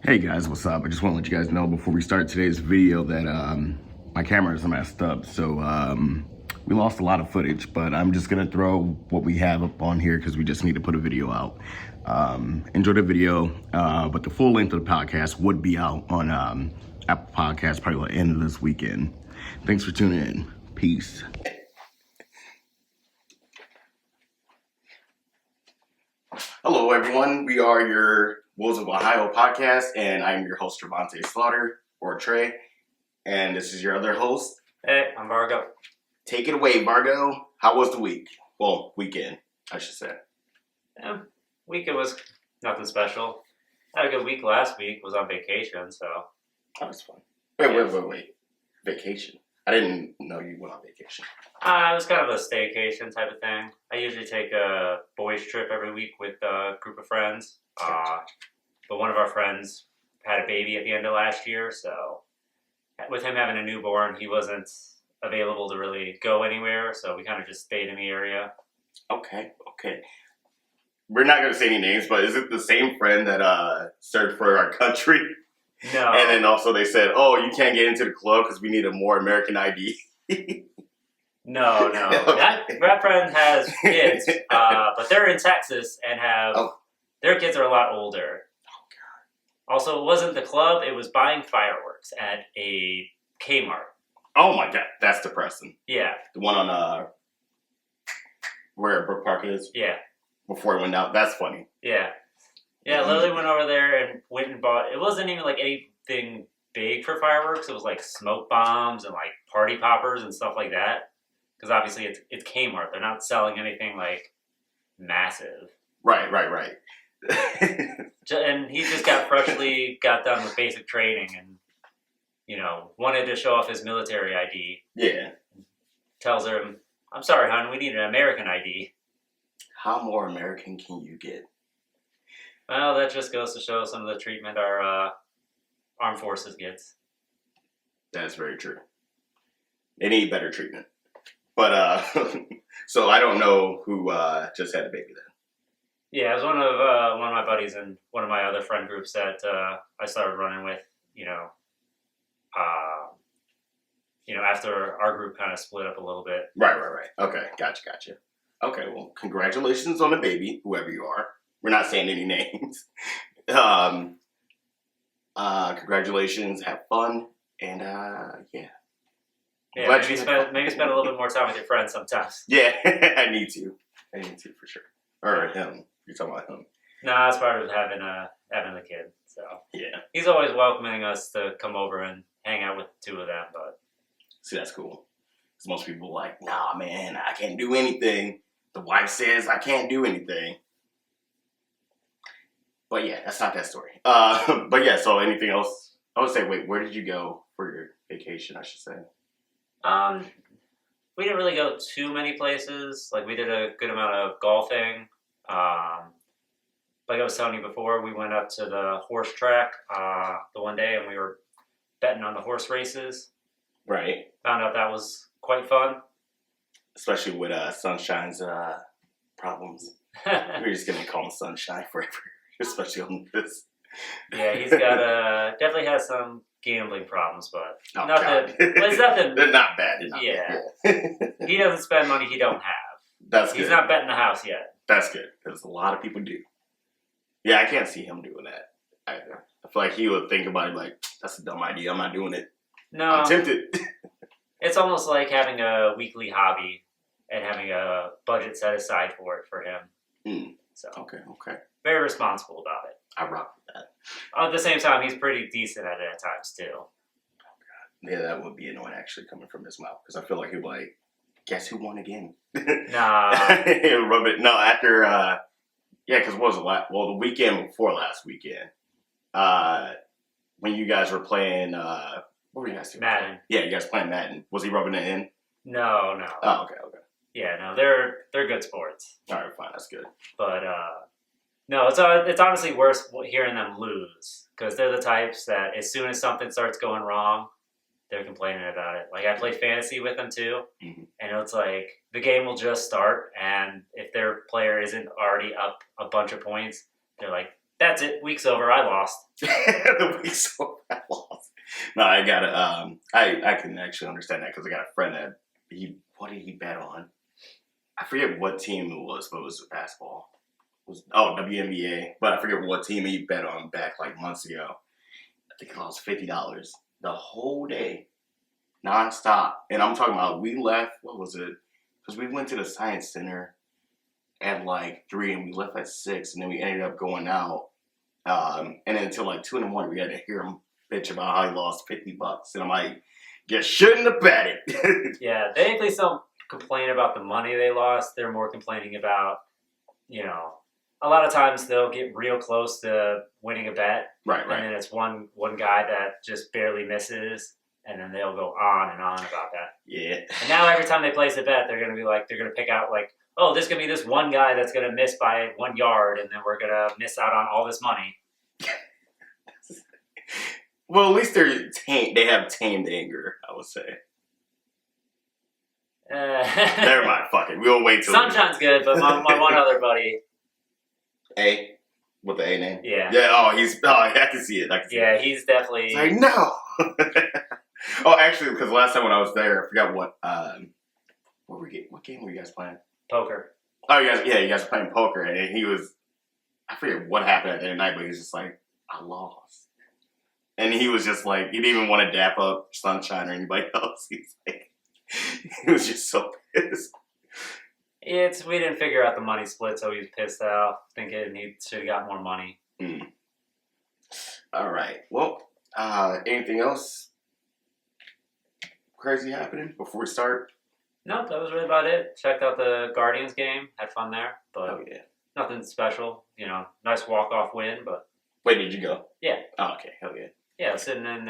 Hey guys, what's up? I just want to let you guys know before we start today's video that my camera is messed up, so we lost a lot of footage, but I'm just gonna throw what we have up on here because we just need to put a video out. Enjoy the video, but the full length of the podcast would be out on Apple Podcasts probably at the end of this weekend. Thanks for tuning in. Peace. Hello everyone, we are your Wolves of Ohio podcast, and I'm your host, Trevante Slaughter, or Trey, and this is your other host. Hey, I'm Vargo. Take it away, Vargo. How was the week? Well, weekend, I should say. Weekend was nothing special. Had a good week last week, was on vacation, so. That was fun. Wait. Vacation? I didn't know you went on vacation. It was kind of a staycation type of thing. I usually take a boys trip every week with a group of friends. But one of our friends had a baby at the end of last year, so with him having a newborn, he wasn't available to really go anywhere, so we kind of just stayed in the area. Okay. We're not going to say any names, but is it the same friend that served for our country? No. And then also they said, oh, you can't get into the club because we need a more American ID. No. Okay. That friend has kids, but they're in Texas and their kids are a lot older. Oh, God. Also, it wasn't the club, it was buying fireworks at a Kmart. Oh, my God. That's depressing. Yeah. The one on, where Brook Park is? Yeah. Before it went out. That's funny. Yeah. Yeah, Lily went over there and went and bought, it wasn't even like anything big for fireworks. It was like smoke bombs and like party poppers and stuff like that. Because obviously it's Kmart. They're not selling anything like massive. Right. And he just got done with basic training and, wanted to show off his military ID. Yeah. Tells her, I'm sorry, hon, we need an American ID. How more American can you get? Well, that just goes to show some of the treatment our armed forces gets. That's very true. They need better treatment. But, so I don't know who just had a baby then. Yeah, it was one of my buddies and one of my other friend groups that I started running with, after our group kind of split up a little bit. Right. Okay, gotcha. Okay, well, congratulations on the baby, whoever you are. We're not saying any names. Congratulations, have fun, and yeah. Yeah, maybe spend a little bit more time with your friends sometimes. Yeah, I need to for sure. Or him. You're talking about him. No, that's part of having the kid. So yeah, he's always welcoming us to come over and hang out with the two of them. But see, that's cool. Because most people are like, nah, man, I can't do anything. The wife says I can't do anything. But yeah, that's not that story. But yeah, so anything else? I would say, wait, where did you go for your vacation, I should say? We didn't really go too many places. Like, we did a good amount of golfing. Like I was telling you before, we went up to the horse track the one day, and we were betting on the horse races. Right. Found out that was quite fun. Especially with Sunshine's problems. We're just going to call him Sunshine forever, especially on this. Yeah, he's got definitely has some gambling problems, but it's nothing. They're not bad. He doesn't spend money he don't have. That's good. He's not betting the house yet. That's good, because a lot of people do. Yeah, I can't see him doing that either. I feel like he would think about it like, that's a dumb idea. I'm not doing it. No. I'm tempted. It's almost like having a weekly hobby and having a budget set aside for it for him. So Okay. Very responsible about it. I rock with that. At the same time, he's pretty decent at it at times, too. Oh, God. Yeah, that would be annoying, actually, coming from his mouth. Because I feel like he'd be like, guess who won again? Nah. Rub it. No, after, because what was it? The weekend before last weekend, when you guys were playing, what were you guys doing? Madden. Yeah, you guys playing Madden. Was he rubbing it in? No. Oh, okay. Yeah, no, they're good sports. All right, fine, that's good. But, no, it's honestly worse hearing them lose. Because they're the types that as soon as something starts going wrong, they're complaining about it. Like, I play fantasy with them, too. Mm-hmm. And it's like, the game will just start, and if their player isn't already up a bunch of points, they're like, That's it. Week's over. I lost. The week's over. I lost. No, I got to, I can actually understand that because I got a friend that what did he bet on? I forget what team it was, but it was basketball. It was, WNBA, but I forget what team he bet on back like months ago. I think it lost $50 the whole day, nonstop. And I'm talking about we left, what was it? Because we went to the Science Center at like 3 and we left at 6 and then we ended up going out. And then until like 2 in the morning, we had to hear him bitch about how he lost $50. And I'm like, you shouldn't have bet it. Yeah, they at least don't complain about the money they lost. They're more complaining about, a lot of times they'll get real close to winning a bet. Right. And then it's one guy that just barely misses. And then they'll go on and on about that. Yeah. And now every time they place a bet, they're going to pick out like, oh, this could be this one guy that's going to miss by 1 yard. And then we're going to miss out on all this money. Well, at least they have tamed anger, I would say. Never mind, fuck it. We'll wait till Sunshine's good, but my one other buddy. A? With the A name? Yeah. Yeah, I can see it. Yeah, he's definitely... It's like, no! Actually, because last time when I was there, I forgot what game were you guys playing? Poker. Oh, you guys were playing poker, and he was... I forget what happened at the end of the night, but he was just like, I lost. And he was just like, he didn't even want to dap up Sunshine or anybody else. He was just so pissed. We didn't figure out the money split, so he was pissed off, thinking he should have got more money. All right. Well, anything else crazy happening before we start? Nope, that was really about it. Checked out the Guardians game, had fun there, but nothing special. Nice walk-off win, but... Wait, did you go? Yeah. Oh, okay. Hell yeah. Yeah, sitting in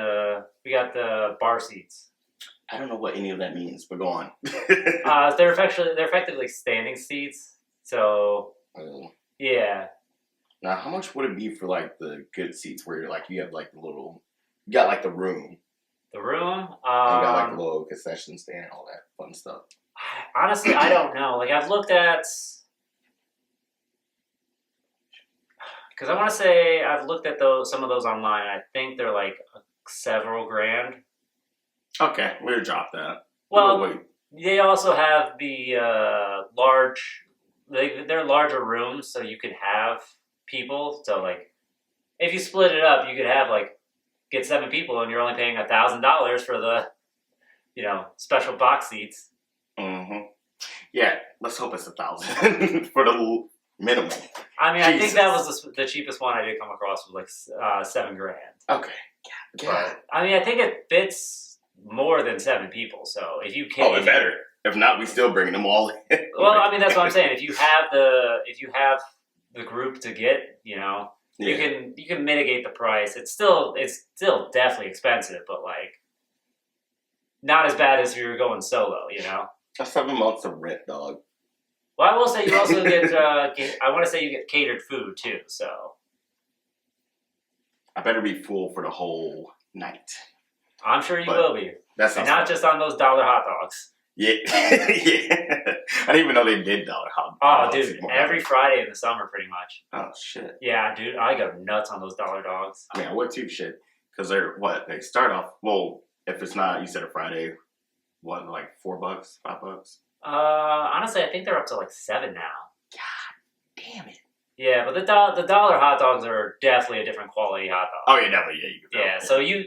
we got the bar seats. I don't know what any of that means, but go on. They're effectively standing seats. So yeah. Now, how much would it be for like the good seats where you have like you got like the room? The room. You got like the little concession stand and all that fun stuff. Honestly, I don't know. Like I've looked at. Because I want to say I've looked at some of those online. I think they're like several grand. Okay, we'll drop that. Well, they also have the large. They're larger rooms, so you could have people. So like, if you split it up, you could have get 7 people, and you're only paying $1,000 for the, special box seats. Mm-hmm. Yeah, let's hope it's 1,000 for the minimum. I mean, Jesus. I think that was the cheapest one I did come across was $7 grand. Okay. Yeah. But, I mean, I think it fits more than 7 people. So if you can, it better. If not, we still bringing them all in. Well, I mean, that's what I'm saying. If you have the group to get, you can mitigate the price. It's still definitely expensive, but not as bad as if you were going solo. That's 7 months of rent, dog. Well, I will say you also get. I want to say you get catered food too. So I better be full for the whole night. I'm sure you will be. And not just on those dollar hot dogs. Yeah, yeah. I didn't even know they did dollar hot dogs. Oh, dude, every Friday in the summer, pretty much. Oh shit. Yeah, dude, I go nuts on those dollar dogs. I mean, I would too, shit, because they start off. Well, if it's not, you said a Friday, what, like $4, $5? Honestly, I think they're up to 7 now. God damn it. Yeah, but the dollar hot dogs are definitely a different quality hot dog. Oh yeah, definitely. Yeah, you can tell. Yeah, so you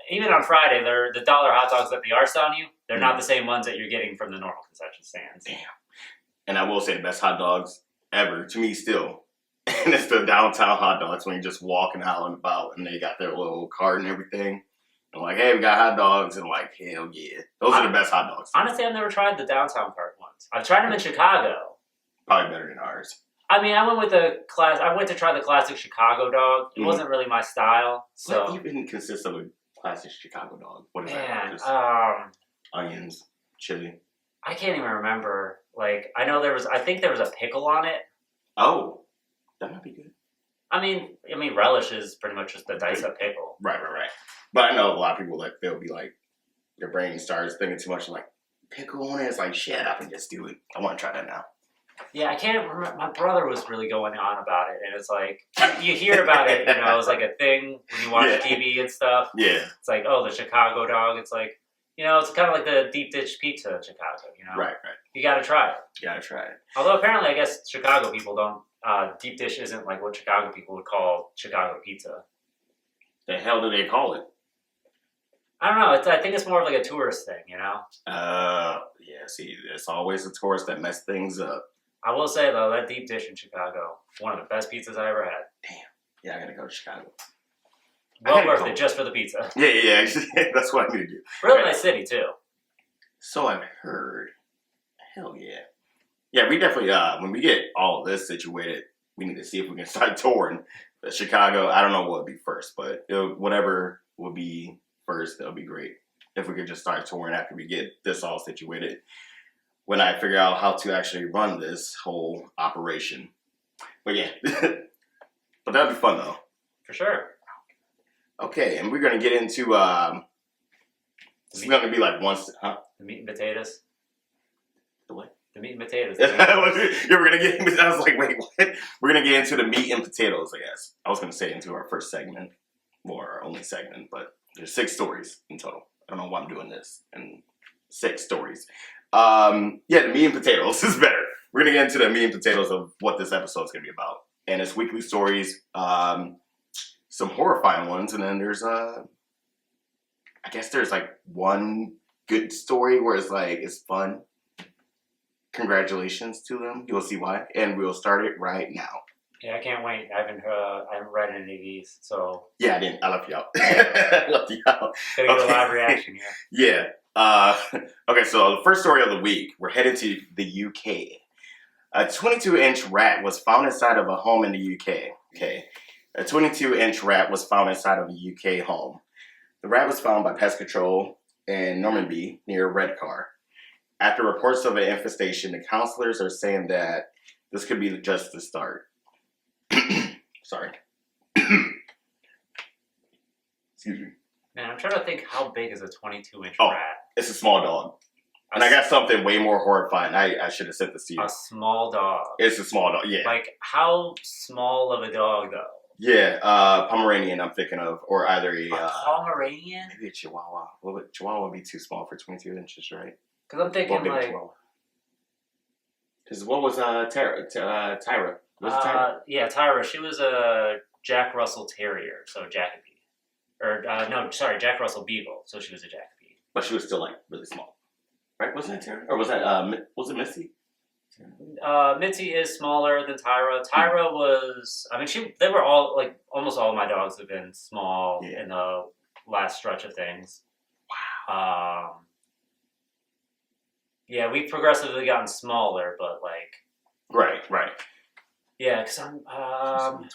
even on Friday, they're the dollar hot dogs that they are selling you. They're not the same ones that you're getting from the normal concession stands. Damn. And I will say the best hot dogs ever to me still, and it's the downtown hot dogs when you're just walking out and about, and they got their little cart and everything. I'm like, hey, we got hot dogs, and I'm like, hell yeah, those are the best hot dogs. Honestly, I've never tried the downtown cart ones. I've tried them in Chicago. Probably better than ours. I mean, I went to try the classic Chicago dog. It wasn't really my style. So what even consists of a classic Chicago dog? What is that? Just onions, chili. I can't even remember. I know I think there was a pickle on it. Oh, that might be good. I mean, relish is pretty much just the diced up pickle. Right. But I know a lot of people they'll be their brain starts thinking too much pickle on it. It's shut up and just do it. I want to try that now. Yeah, I can't remember. My brother was really going on about it, and it's like you hear about it. It's like a thing when you watch TV and stuff. Yeah. It's like, oh, the Chicago dog. It's like, it's kind of like the deep dish pizza in Chicago. Right. You got to try it. You gotta try it. Although apparently, I guess Chicago people don't. Deep dish isn't like what Chicago people would call Chicago pizza. The hell do they call it? I don't know. I think it's more of like a tourist thing, Yeah. See, it's always the tourists that mess things up. I will say though, that deep dish in Chicago, one of the best pizzas I ever had. Damn. Yeah, I gotta go to Chicago. Well worth it just for the pizza. Yeah. That's what I need to do. Really nice city too. So I've heard. Hell yeah. Yeah, we definitely, when we get all of this situated, we need to see if we can start touring. Chicago, I don't know what would be first, but whatever would be first, that'll be great. If we could just start touring after we get this all situated. When I figure out how to actually run this whole operation. But yeah, but that'd be fun though. For sure. Okay, and we're going to get into, it's going to be like the meat and potatoes. The what? The meat and potatoes. We're gonna get. I was like, wait, what? We're gonna get into the meat and potatoes. I guess I was gonna say into our first segment, or our only segment, but there's 6 stories in total. I don't know why I'm doing this, and 6 stories. The meat and potatoes is better. We're gonna get into the meat and potatoes of what this episode is gonna be about, and it's weekly stories, some horrifying ones, and then there's I guess there's like one good story where it's like it's fun. Congratulations to them. You'll see why, and we'll start it right now. Yeah, I can't wait. I haven't read any of these, so yeah, I didn't. I left you out. I left you out. Gotta get a live reaction here. Yeah. Okay. So the first story of the week, we're headed to the UK. A 22-inch rat was found inside of a home in the UK. Okay. A 22-inch rat was found inside of a UK home. The rat was found by pest control in Normanby near Redcar. After reports of an infestation, the counselors are saying that this could be just the start. Sorry. Excuse me. Man, I'm trying to think how big is a 22-inch rat? It's a small dog. And I got something way more horrifying. I should have sent this to you. A small dog. It's a small dog, yeah. Like, how small of a dog, though? Yeah, Pomeranian I'm thinking of, or either a Pomeranian? Maybe a Chihuahua. Well, Chihuahua would be too small for 22 inches, right? Because I'm thinking, like... Because what was Tyra? Was it Tyra? Yeah, Tyra. She was a Jack Russell Terrier, so Jackapie. Jack Russell Beagle, so she was a Jackapie. But she was still, like, really small. Right? Wasn't it Tyra? Or was that, was it Missy? Mitzi is smaller than Tyra. Tyra was, they were all, like, almost all my dogs have been small in the last stretch of things. Wow. Yeah, we've progressively gotten smaller, but, like... Right. Yeah, because I'm,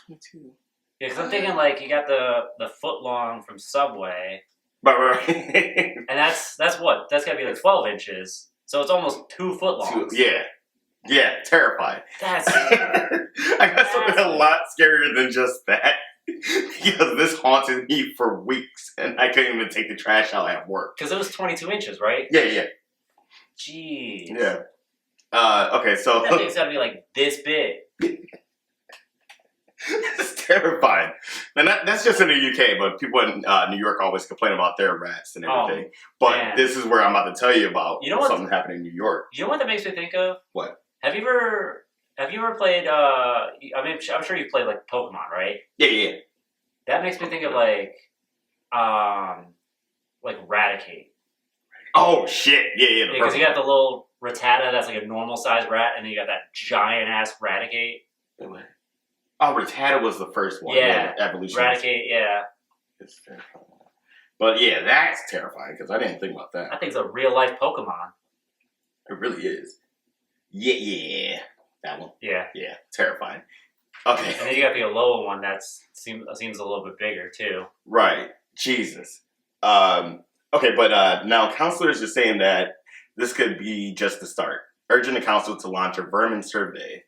22. Yeah, because I'm thinking, like, you got the foot long from Subway. Right. And that's what? That's got to be, like, 12 inches. So it's almost 2 foot long. Yeah, terrifying. That's... I got something a lot scarier than just that. Because this haunted me for weeks, and I couldn't even take the trash out at work. Because it was 22 inches, right? Yeah. Jeez. Yeah. Okay, so... That thing's got to be, like, this big. It's terrifying. And that's just in the UK, but people in New York always complain about their rats and everything. This is where I'm about to tell you about something happening in New York. You know what that makes me think of? What? Have you ever played, I'm sure you've played, like, Pokemon, right? Yeah. That makes me think of, like Raticate. Oh, shit. Yeah. Because you got the little Rattata that's like a normal-sized rat, and then you got that giant-ass Raticate. Wait. Oh, Rattata was the first one. Yeah. Evolution. Raticate, yeah. It's terrifying. But yeah, that's terrifying, because I didn't think about that. That thing's a real-life Pokemon. It really is. Yeah. That one. Yeah. Yeah, terrifying. Okay. And then you got the Alola one that seems a little bit bigger, too. Right. Jesus. Okay, but now counselors are saying that this could be just the start, urging the council to launch a vermin survey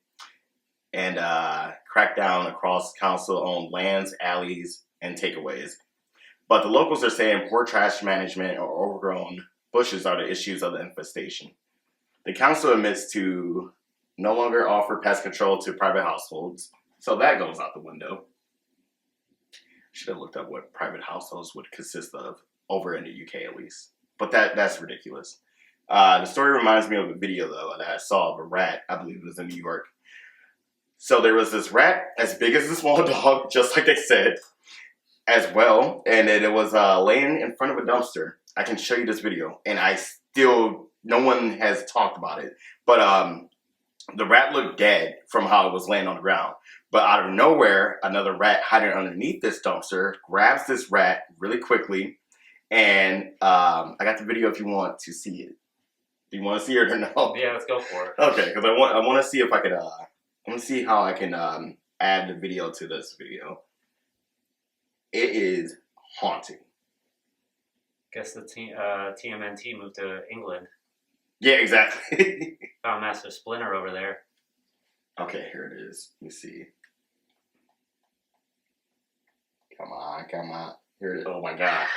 and crack down across council-owned lands, alleys, and takeaways. But the locals are saying poor trash management or overgrown bushes are the issues of the infestation. The council admits to no longer offer pest control to private households. So that goes out the window. Should have looked up what private households would consist of over in the UK at least. But that's ridiculous. The story reminds me of a video though that I saw of a rat. I believe it was in New York. So there was this rat as big as a small dog, just like they said, as well, and it was laying in front of a dumpster. I can show you this video, and no one has talked about it, but the rat looked dead from how it was laying on the ground. But out of nowhere, another rat hiding underneath this dumpster grabs this rat really quickly, and I got the video if you want to see it. Do you want to see it or no? Yeah, let's go for it. Okay, because I want to see if I could. I want to see how I can add the video to this video. It is haunting. Guess the TMNT moved to England. Yeah, exactly. Found Master Splinter over there. Okay, here it is. Let me see. Come on. Here it is. Oh my god.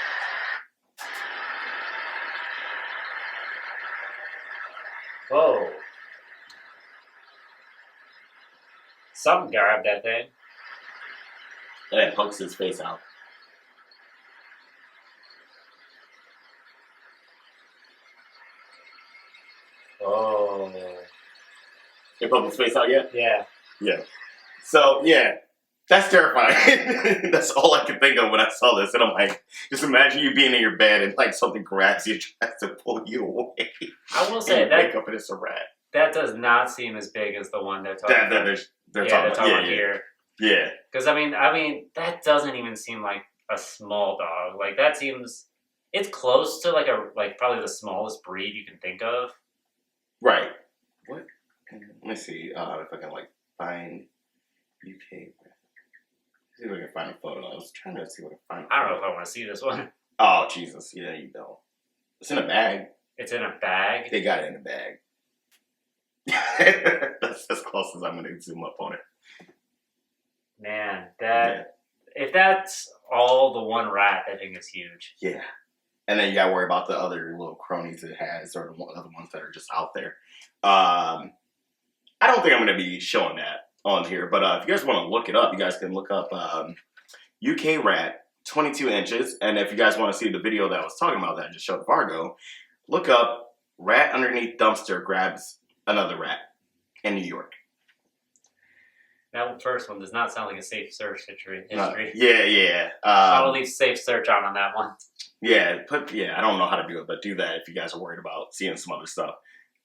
Whoa. Something grabbed that thing. And it pokes his face out. Oh. It poked his face out yet? Yeah. Yeah. So, yeah. That's terrifying. That's all I could think of when I saw this. And I'm like, just imagine you being in your bed and like something grabs you, tries to pull you away. I will say and that wake up and it's a rat. that does not seem as big as the one they're talking about. They're talking about here. Yeah. Because I mean, that doesn't even seem like a small dog. Like that seems, it's close to like probably the smallest breed you can think of. Right. What? Let me see if I can like find UK. See if I can find a photo. I was trying to see what I find. I don't know if I want to see this one. Oh Jesus! Yeah, you don't. It's in a bag. It's in a bag. They got it in a bag. That's as close as I'm gonna zoom up on it. Man, if that's all the one rat, that thing is huge. Yeah. And then you gotta worry about the other little cronies it has, or the other ones that are just out there. I don't think I'm gonna be showing that on here, but if you guys want to look it up, you guys can look up UK rat, 22 inches, and if you guys want to see the video that I was talking about that I just showed Fargo, look up rat underneath dumpster grabs another rat in New York. That first one does not sound like a safe search history. Yeah. I'll leave safe search on that one. Yeah, I don't know how to do it, but do that if you guys are worried about seeing some other stuff.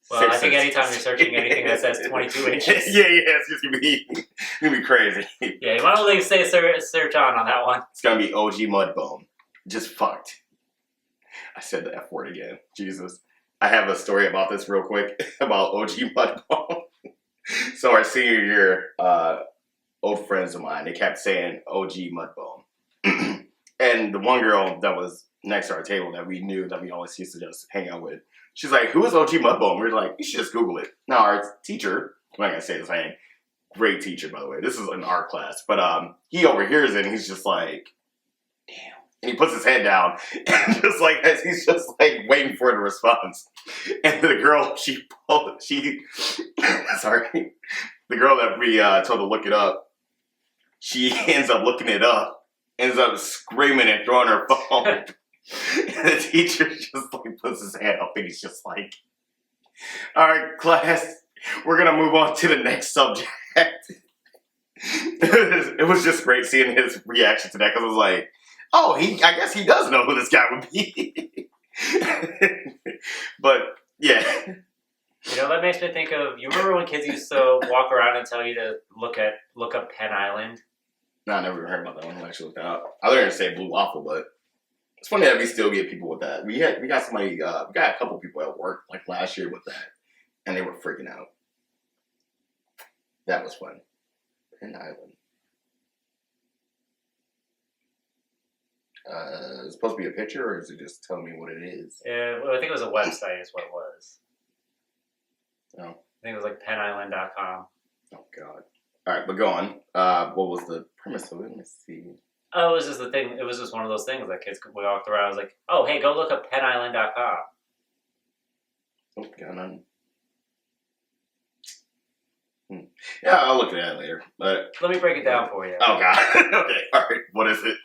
Well, I think anytime you're searching anything that says 22 inches. Yeah, it's just gonna be crazy. Yeah, you want to leave safe search on that one. It's gonna be OG Mudbone. Just fucked. I said the F word again. Jesus. I have a story about this real quick about OG Mudbone. So our senior year, old friends of mine, they kept saying OG Mudbone. And the one girl that was next to our table that we knew that we always used to just hang out with, she's like, who is OG Mudbone? We were like, you should just Google it. Now our teacher, I'm not gonna say his name, great teacher by the way, this is an art class, but he overhears it and he's just like, damn. And he puts his head down and just like, as he's just like waiting for the response. And the girl, sorry, the girl that we told to look it up, she ends up looking it up, ends up screaming and throwing her phone. And the teacher just like puts his hand up and he's just like, all right, class, we're going to move on to the next subject. It was just great seeing his reaction to that because I was like, oh, I guess he does know who this guy would be. But, yeah. You know, that makes me think of, you remember when kids used to walk around and tell you to look up Penn Island? No, I never heard about that one. I actually looked that up. I was going to say Blue Waffle, but it's funny that we still get people with that. We got somebody, we got a couple people at work like last year with that, and they were freaking out. That was fun. Penn Island. Is it supposed to be a picture, or is it just telling me what it is? Yeah, well, I think it was a website is what it was. Oh. I think it was like pennisland.com. Oh, God. All right, but go on. What was the premise of it? Let me see. Oh, it was just the thing. It was just one of those things that kids walked around. I was like, oh, hey, go look up pennisland.com. Oh, got none. Yeah, I'll look at that later. But Let me break it down for you. oh god. Okay, all right. What is it?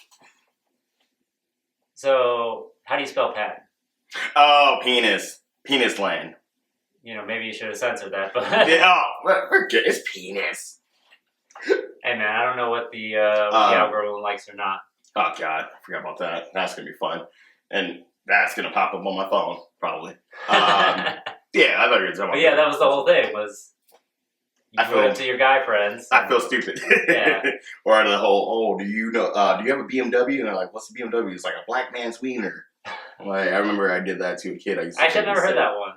So, how do you spell patent? Oh, penis. Penis land. Maybe you should have censored that, but Yeah, we're good. It's penis. hey man, I don't know what the algorithm likes or not. Oh god, I forgot about that. That's gonna be fun, and that's gonna pop up on my phone probably. Yeah, I thought you were talking about. But yeah, that was the whole thing. Was you went up to your guy friends? I feel stupid. Yeah. Or the whole, do you have a BMW? And they're like, what's a BMW? It's like a black man's wiener. Like, I remember I did that to a kid. Actually, I've never heard that one.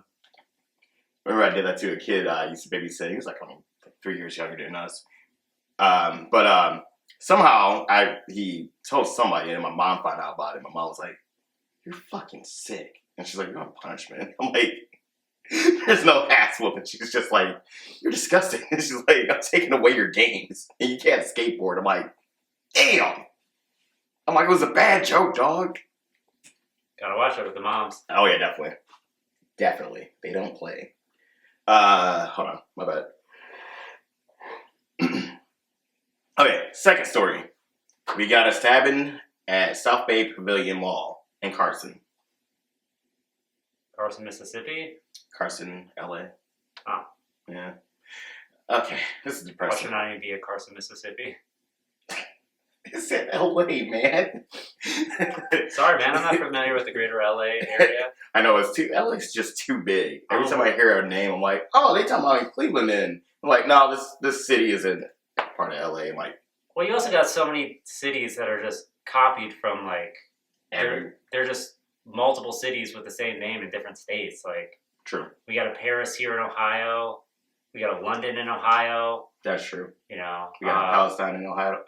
Remember I did that to a kid I used to babysit. He was like 3 years younger than us. But somehow he told somebody and my mom found out about it. My mom was like, you're fucking sick. And she's like, you're on punishment. I'm like, there's no ass whooping. She's just like, you're disgusting. And she's like, I'm taking away your games. And you can't skateboard. I'm like, damn. I'm like, it was a bad joke, dog. Gotta watch it with the moms. Oh yeah, definitely. Definitely. They don't play. Hold on, my bad. Okay, second story. We got a stabbing at South Bay Pavilion Mall in Carson. Carson, Mississippi? Carson, LA. Oh. Yeah. Okay, this is Why depressing. should I even be at Carson, Mississippi? It's in LA, man. Sorry, man, I'm not familiar with the greater LA area. I know, LA's just too big. Every time I hear a name, I'm like, oh, they talking about in Cleveland then. I'm like, no, this city is in part of LA. I'm like, well, you also got so many cities that are just copied from, like, they're just multiple cities with the same name in different states. Like, true. We got a Paris here in Ohio. We got a London in Ohio. That's true. You know, we got Palestine in Ohio.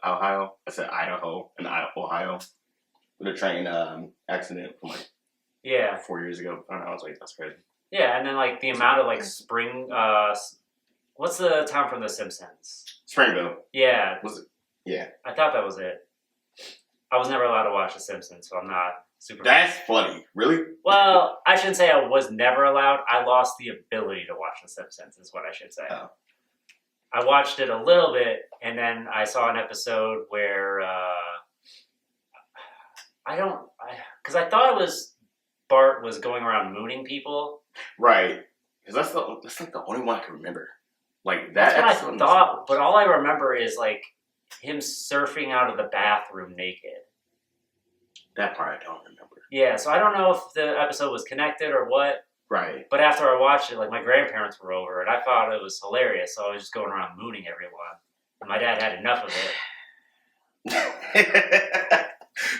I said Idaho and Ohio. With a train accident from like 4 years ago. I don't know. I was like, that's crazy. Yeah, and then like the amount of like spring. What's the town from The Simpsons? Springville. Yeah. Was it? Yeah. I thought that was it. I was never allowed to watch The Simpsons, so I'm not super. That's funny. Really? Well, I shouldn't say I was never allowed. I lost the ability to watch The Simpsons, is what I should say. Oh. I watched it a little bit, and then I saw an episode where because I thought it was Bart was going around mooning people. Right, because that's like the only one I can remember. Like that. That's what I thought, but all I remember is like him surfing out of the bathroom naked. That part I don't remember. Yeah, so I don't know if the episode was connected or what. Right. But after I watched it, like my grandparents were over, and I thought it was hilarious. So I was just going around mooning everyone, and my dad had enough of it.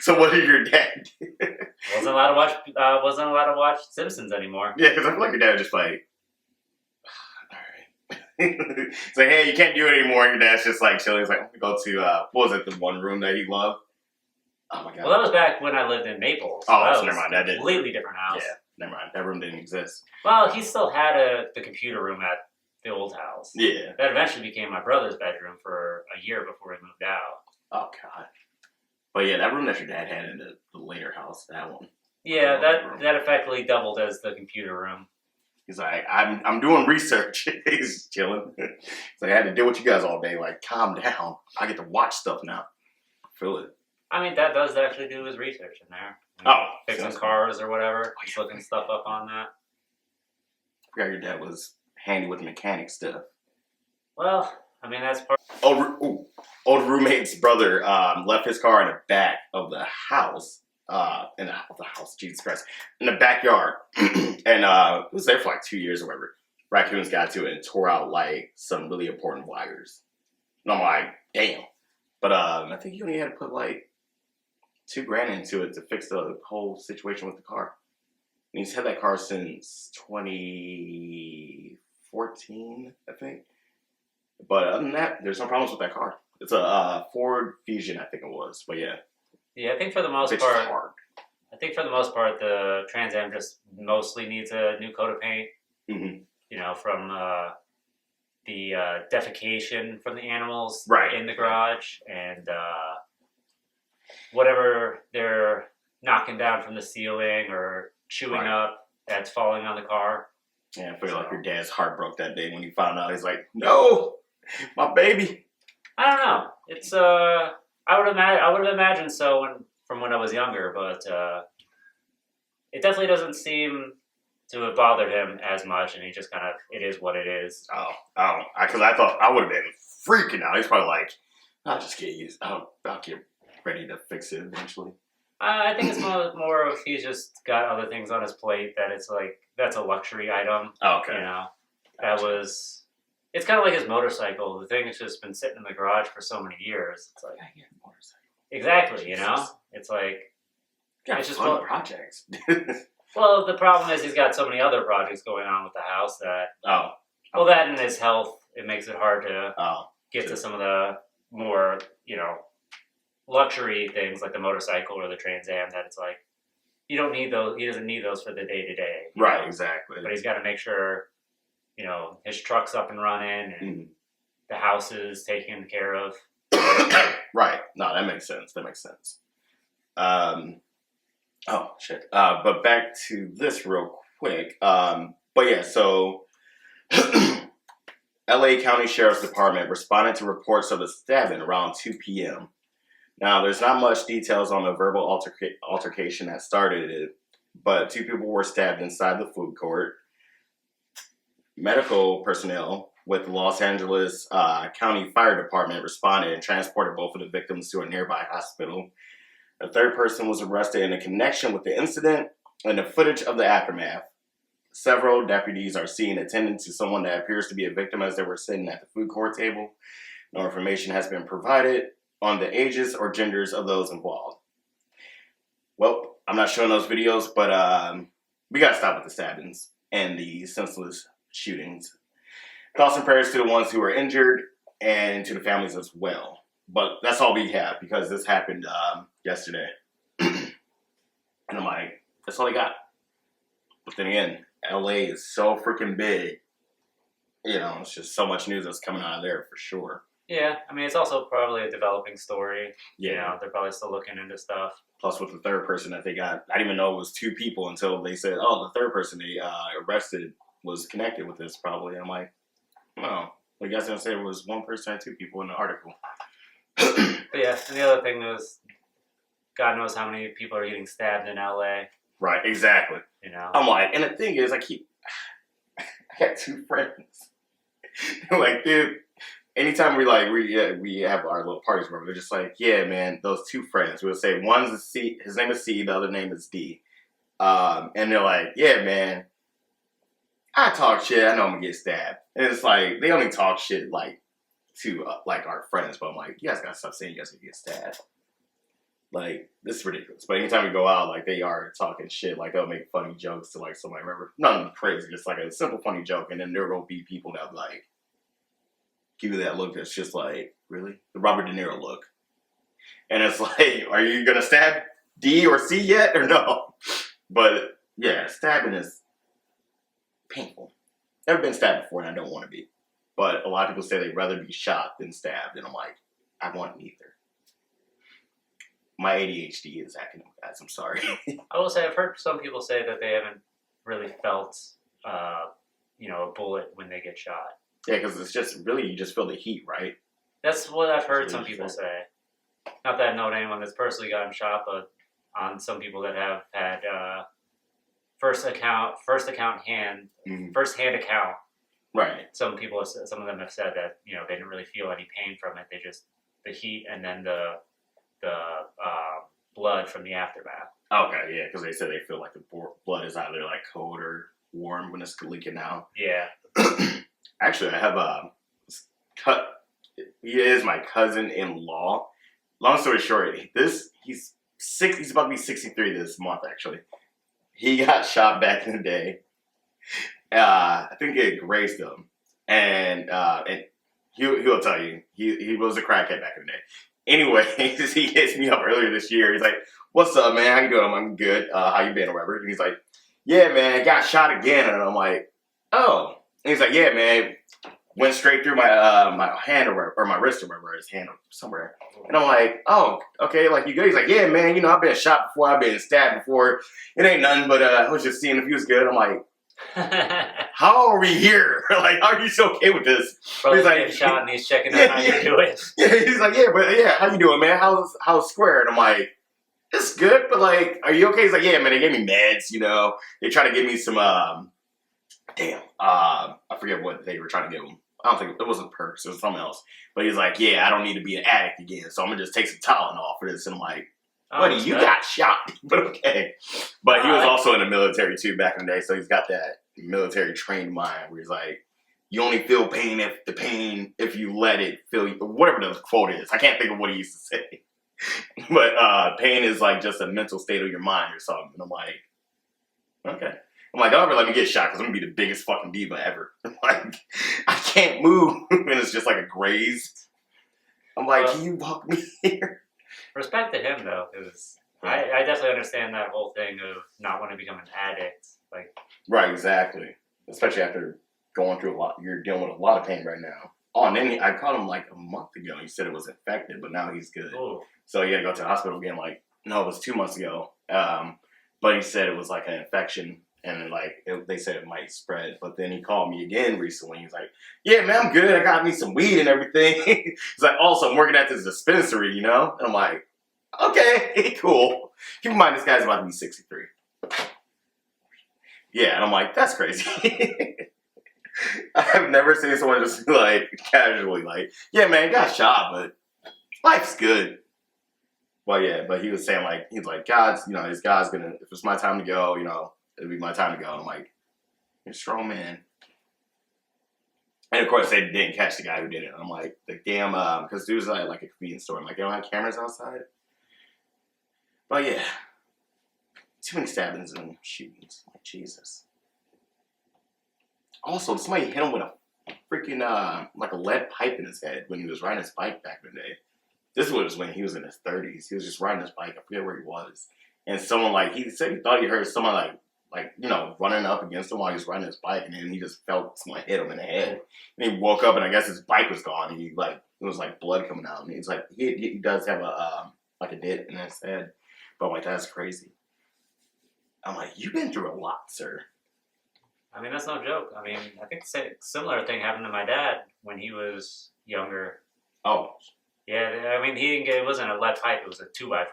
So what did your dad do? Wasn't allowed to watch Simpsons anymore. Yeah, because I feel like your dad was just like, all right. It's like, hey, you can't do it anymore. And your dad's just like chilling. He's like, I'm gonna go to what was it, the one room that he loved? Oh my god. Well, that was back when I lived in Naples. So oh, so never mind. That didn't. Completely different house. Yeah, never mind. That room didn't exist. Well, he still had the computer room at the old house. Yeah. That eventually became my brother's bedroom for a year before we moved out. Oh god. But yeah, that room that your dad had in the later house, that one. Yeah, that effectively doubled as the computer room. He's like, I'm doing research. He's chilling. He's like, I had to deal with you guys all day. Like, calm down. I get to watch stuff now. Feel it. I mean, Dad does actually do his research in there. Fixing cars or whatever. He's looking stuff up on that. I forgot your dad was handy with mechanic stuff. Well, I mean, that's part. Old roommate's brother left his car in the back of the house. Jesus Christ. In the backyard. And it was there for like 2 years or whatever. Raccoons got to it and tore out like some really important wires. And I'm like, damn. But I think he only had to put like $2,000 into it to fix the whole situation with the car. And he's had that car since 2014, I think. But other than that, there's no problems with that car. It's a Ford Fusion, I think it was. But yeah. Yeah, I think for the most part. I think for the most part, the Trans Am just mostly needs a new coat of paint. Mm-hmm. You know, from the defecation from the animals in the garage and whatever they're knocking down from the ceiling or chewing up that's falling on the car. Yeah, I feel like your dad's heart broke that day when he found out. He's like, no, My baby. I don't know. It's I would have imagined so from when I was younger, but it definitely doesn't seem to have bothered him as much, and he just kind of, it is what it is. Because I thought I would have been freaking out. He's probably like, I'll just get used. I'll get ready to fix it eventually. I think it's more of he's just got other things on his plate that it's like, that's a luxury item. Okay. You know, it's kind of like his motorcycle. The thing has just been sitting in the garage for so many years. It's like, exactly, you know? It's like, it's just fun projects. Well, the problem is he's got so many other projects going on with the house that, well, that and his health, it makes it hard to get to some of the more, luxury things like the motorcycle or the Trans Am that it's like, you don't need those, he doesn't need those for the day-to-day. Right, exactly. But he's got to make sure, his truck's up and running and the house is taken care of. Right. No, that makes sense. Oh, shit. But back to this real quick. But yeah, so LA County Sheriff's Department responded to reports of a stabbing around 2 p.m. Now, there's not much details on the verbal altercation that started it, but 2 people were stabbed inside the food court. Medical personnel with the Los Angeles County Fire Department responded and transported both of the victims to a nearby hospital. A third person was arrested in a connection with the incident and the footage of the aftermath. Several deputies are seen attending to someone that appears to be a victim as they were sitting at the food court table. No information has been provided on the ages or genders of those involved. Well, I'm not showing those videos, but we got to stop with the stabbings and the senseless shootings. Thoughts and prayers to the ones who were injured and to the families as well. But that's all we have because this happened yesterday. And I'm like, that's all I got. But then again, LA is so freaking big. It's just so much news that's coming out of there for sure. Yeah, I mean, it's also probably a developing story. Yeah. They're probably still looking into stuff. Plus with the third person that they got, I didn't even know it was 2 people until they said, oh, the third person they arrested was connected with this probably. And I'm like, well, you guys didn't say it was 1 person and 2 people in the article. But yeah, and the other thing was, God knows how many people are getting stabbed in LA. Right, exactly. I'm like, and the thing is, I got 2 friends. Like, dude, anytime we have our little parties where we're just like, yeah, man, those 2 friends. We'll say one's a C, his name is C, the other name is D. And they're like, yeah, man, I talk shit, I know I'm gonna get stabbed. And it's like, they only talk shit to our friends, but I'm like, you guys gotta stop saying you guys gonna get stabbed. Like, this is ridiculous. But anytime we go out, they are talking shit. They'll make funny jokes to somebody. Remember, nothing crazy, just a simple funny joke, and then there will be people that give you that look that's just like, really? The Robert De Niro look. And it's like, are you gonna stab D or C yet or no? But yeah, stabbing is painful. Never been stabbed before, and I don't want to be. But a lot of people say they'd rather be shot than stabbed, and I'm like, I want neither. My ADHD is acting up, guys. I'm sorry. I will say I've heard some people say that they haven't really felt, a bullet when they get shot. Yeah, because it's just really, you just feel the heat, right? That's what I've heard some people say. Not that I know anyone that's personally gotten shot, but on some people that have had first-hand account. Right. Some of them have said that they didn't really feel any pain from it. They just the heat and then the blood from the aftermath. Okay, yeah, because they said they feel like the blood is either cold or warm when it's leaking out. Yeah. Actually, I have he is my cousin-in-law. Long story short, he's about to be 63 this month. Actually, he got shot back in the day. I think it grazed him, and he'll tell you he was a crackhead back in the day. Anyway, he hits me up earlier this year. He's like, "What's up, man? How you doing?" I'm good. How you been, or whatever? And he's like, "Yeah, man, I got shot again." And I'm like, "Oh." And he's like, "Yeah, man, went straight through my my hand or my wrist or whatever, his hand or somewhere." And I'm like, "Oh, okay, you good?" He's like, "Yeah, man, I've been shot before, I've been stabbed before. It ain't nothing, but I was just seeing if he was good." I'm like, How are we here? Like, how are you so okay with this? Brother's He's like, getting shot and he's checking out how you're doing. Yeah, he's like, how you doing, man? How's Square? And I'm like, it's good, but like, are you okay? He's like, yeah, man, they gave me meds, They try to give me some, I forget what they were trying to give him. I don't think, it wasn't perks, it was something else. But he's like, yeah, I don't need to be an addict again, so I'm gonna just take some Tylenol for this. And I'm like, buddy, you got shot, but okay. But he was also in the military too back in the day, so he's got that military trained mind where he's like, you only feel pain if you let it feel you, whatever the quote is. I can't think of what he used to say. But pain is like just a mental state of your mind or something. And I'm like, okay. I'm like, don't ever let me get shot because I'm going to be the biggest fucking diva ever. Like, I can't move. And it's just like a graze. I'm like, can you walk me here? Respect to him, though, because I definitely understand that whole thing of not wanting to become an addict. Like, right, exactly. Especially after going through a lot. You're dealing with a lot of pain right now. Oh, and then I caught him like a month ago. He said it was infected, but now he's good. ooh. So he had to go to the hospital again. Like, no, it was 2 months ago. But he said it was like an infection. And they said it might spread. But then he called me again recently. He's like, yeah, man, I'm good. I got me some weed and everything. He's like, also, I'm working at this dispensary, And I'm like, okay, cool. Keep in mind, this guy's about to be 63. Yeah, and I'm like, that's crazy. I've never seen someone just like casually like, yeah, man, you got shot, but life's good. Well, yeah, but he was saying like, he's like, God's gonna, if it's my time to go, it'll be my time to go. And I'm like, you're a strong man. And of course, they didn't catch the guy who did it. And I'm like, damn, because dude's like a convenience store. I'm like, they don't have cameras outside. But yeah, too many stabbings and shootings. Like, Jesus. Also, somebody hit him with a freaking, like a lead pipe in his head when he was riding his bike back in the day. This was when he was in his 30s. He was just riding his bike. I forget where he was. And someone, he said he thought he heard someone, running up against him while he was riding his bike. And then he just felt someone hit him in the head. And he woke up, and I guess his bike was gone. It was, blood coming out. And he's like, he does have a dent in his head. But I'm like, that's crazy. I'm like, you've been through a lot, sir. I mean, that's no joke. I mean, I think a similar thing happened to my dad when he was younger. Oh. Yeah, I mean, it wasn't a lead pipe, it was a 2x4.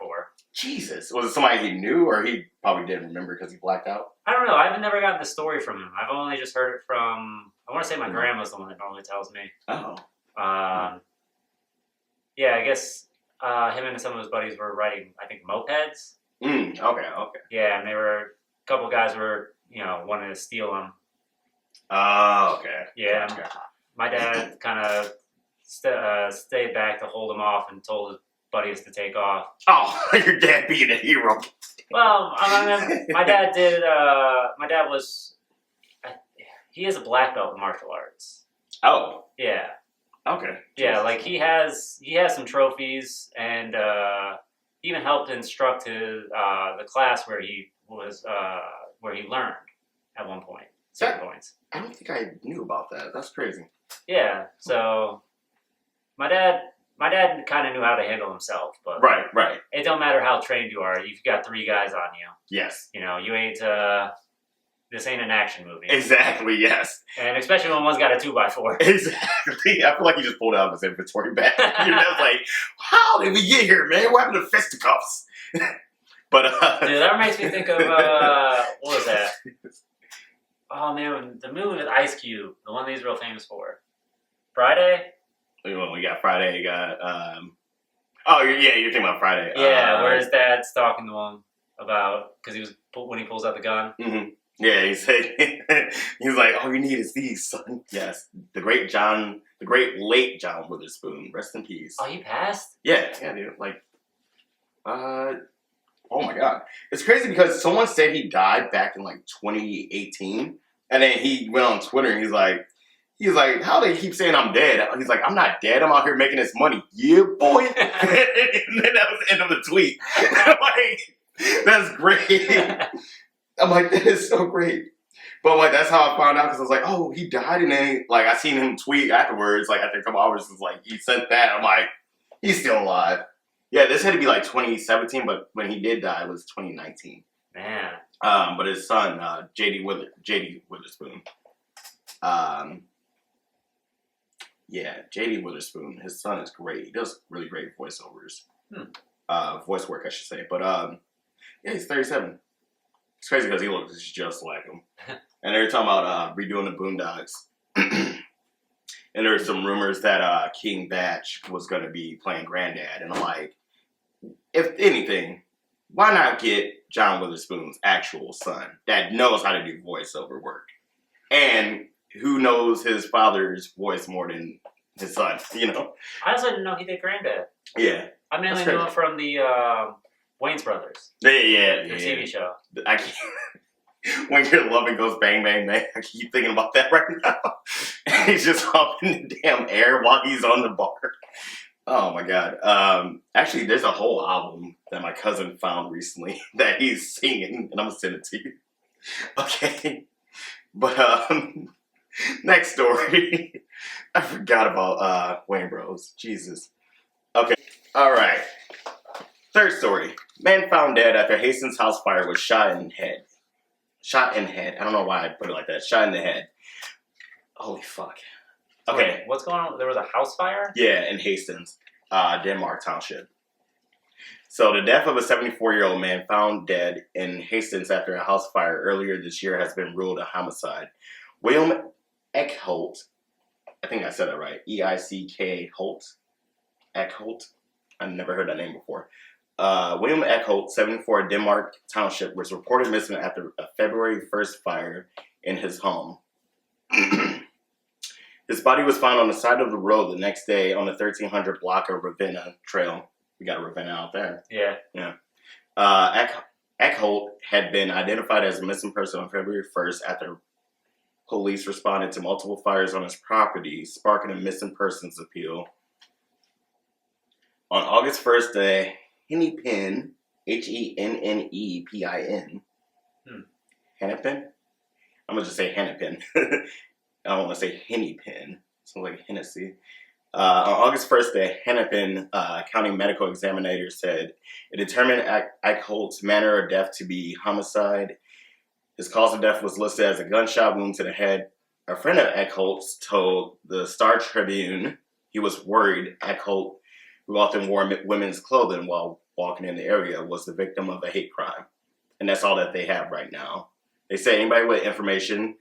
Jesus. Was it somebody he knew, or he probably didn't remember because he blacked out? I don't know. I've never gotten the story from him. I've only just heard it from, I want to say my grandma's the one that normally tells me. Oh. Yeah, I guess him and some of his buddies were riding, I think, mopeds. Okay. Yeah, and a couple guys were, wanting to steal them. Oh, okay. Yeah, gotcha. My dad kind of stayed back to hold him off and told his buddies to take off. Oh, your dad being a hero. Well, I mean, my dad did. My dad was. He is a black belt in martial arts. Oh. Yeah. Okay. Yeah, he has some trophies, and he even helped instruct the class where he was where he learned at one point. Certain points. I don't think I knew about that. That's crazy. Yeah. So my dad kind of knew how to handle himself, but right. It don't matter how trained you are. You've got 3 guys on you. Yes. You ain't. This ain't an action movie. Exactly. Yes. And especially when one's got a 2x4. Exactly. I feel like he just pulled out his inventory bag. Like, how did we get here, man? What happened to fisticuffs? But dude, that makes me think of what was that? Oh man, the movie with Ice Cube, the one that he's real famous for. Friday? Well, we got Friday. You got oh yeah, you're thinking about Friday. Yeah, where his dad's talking to him about because when he pulls out the gun. Mm-hmm. Yeah, he said he's like, all you need is these, son. Yes, the great late John Witherspoon. Rest in peace. Oh, he passed? Yeah, dude. Oh my God, it's crazy because someone said he died back in 2018, and then he went on Twitter and he's like, how do they keep saying I'm dead? He's like, I'm not dead. I'm out here making this money. Yeah, boy. And then that was the end of the tweet. That's great. I'm like, that is so great. But that's how I found out because I was like, oh, he died, and then I seen him tweet afterwards, after a couple hours, he sent that. I'm like, he's still alive. Yeah, this had to be 2017, but when he did die, it was 2019. Man. But his son, JD Witherspoon. JD Witherspoon. His son is great. He does really great voiceovers. Voice work, I should say. But he's 37. It's crazy because he looks just like him. And they were talking about redoing the Boondocks. And there were some rumors that King Batch was going to be playing Granddad. And I'm like, if anything, why not get John Witherspoon's actual son that knows how to do voiceover work? And who knows his father's voice more than his son, you know? I also didn't know he did Granddad. Yeah. I mainly knew him from the Wayans Brothers. The TV show. I can't. When your loving goes bang, bang, bang, I keep thinking about that right now. And he's just humping the damn air while he's on the bar. Oh my God. Actually, there's a whole album that my cousin found recently that he's singing, and I'm gonna send it to you. Okay. But next story. I forgot about Wayne Bros. Jesus. Okay. All right. Third story. Man found dead after Hastings house fire was shot in head. Shot in head. I don't know why I put it like that. Shot in the head. Holy fuck. Okay. Wait, what's going on? There was a house fire? Yeah, in Hastings, Denmark Township. So the death of a 74-year-old man found dead in Hastings after a house fire earlier this year has been ruled a homicide. William Eckholt, I think I said that right, E-I-C-K Holt. Eckholt? I've never heard that name before. William Eckholt, 74, Denmark Township, was reported missing after a February 1st fire in his home. His body was found on the side of the road the next day on the 1300 block of Ravenna Trail. We got Ravenna out there. Yeah. Yeah. Eckholt had been identified as a missing person on February 1st after police responded to multiple fires on his property, sparking a missing persons appeal. On August 1st, the Hennepin, Hennepin, Hennepin? I'm going to just say Hennepin. I don't want to say Hennepin. Sounds like Hennessy. On August 1st, the Hennepin County Medical Examiner said it determined Eckholt's manner of death to be homicide. His cause of death was listed as a gunshot wound to the head. A friend of Eckholt's told the Star Tribune he was worried Eckholt, who often wore women's clothing while walking in the area, was the victim of a hate crime. And that's all that they have right now. They say anybody with information